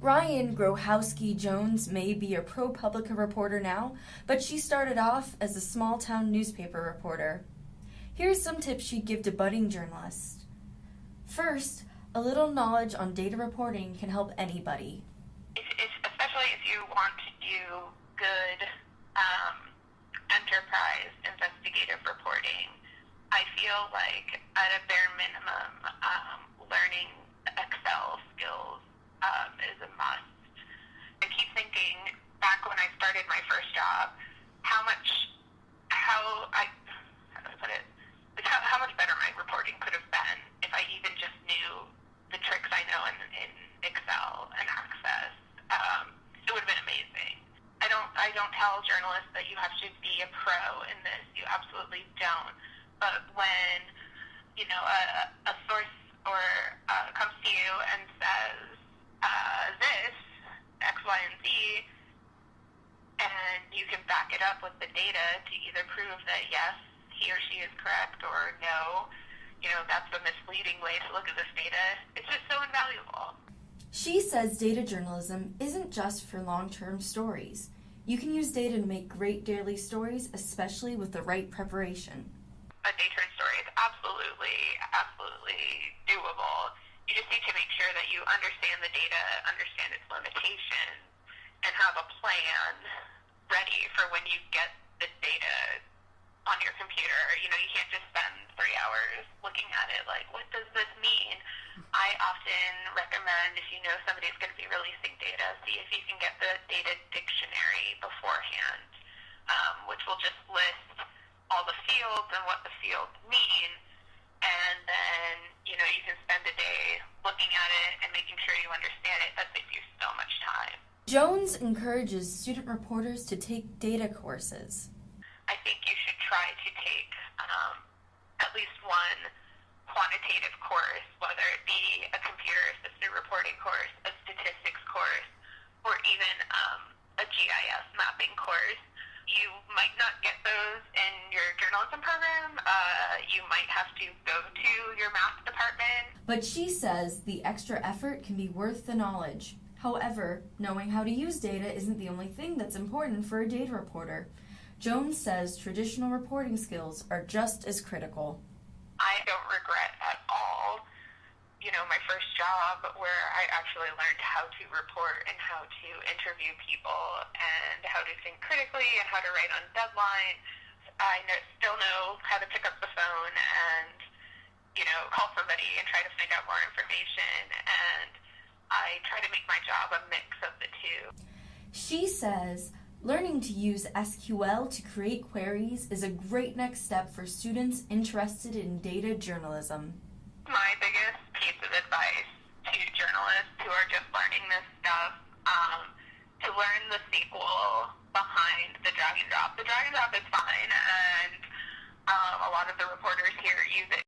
Ryann Grochowski Jones may be a ProPublica reporter now, but she started off as a small-town newspaper reporter. Here's some tips she'd give to budding journalists. First, a little knowledge on data reporting can help anybody. Especially if you want to do good enterprise investigative reporting, I feel like at a bare minimum, learning Excel skills is a must. I keep thinking back when I started my first job, how much better my reporting could have been if I even just knew the tricks I know in Excel and Access. It would have been amazing. I don't tell journalists that you have to be a pro in this. You absolutely don't. But when a source or comes to you and says this X, Y, and Z, and you can back it up with the data to either prove that yes, he or she is correct, or no, that's a misleading way to look at this data. It's just so invaluable. She says data journalism isn't just for long-term stories. You can use data to make great daily stories, especially with the right preparation. A day-trade story is absolutely doable. You just need to make sure that you understand the data, understand its limitations, and have a plan ready for when you get the data on your computer. You can't just spend 3 hours looking at it like, what does this mean? I often recommend, if you know somebody's going to be releasing data, see if you can get the data dictionary beforehand, which will just list all the fields and what the fields mean, and then, you can spend a day looking at it and making sure you understand it. That saves you so much time. Jones encourages student reporters to take data courses. I think you should try to take at least one quantitative course, whether it be a computer-assisted reporting course, a statistics course, or even a GIS mapping course. You might not get those in your journalism program. You might have to go to your math department. But she says the extra effort can be worth the knowledge. However, knowing how to use data isn't the only thing that's important for a data reporter. Jones says traditional reporting skills are just as critical. I don't regret at all, my first job where I actually learned how to report and how to interview people and how to think critically and how to write on deadline. I still know how to pick up the phone and, call somebody and try to find out more information, and I try to make my job a mix of the two. She says learning to use SQL to create queries is a great next step for students interested in data journalism. My biggest piece of advice to journalists who are just learning this stuff, to learn the SQL behind the drag and drop. The drag and drop is fine, and a lot of the reporters here use it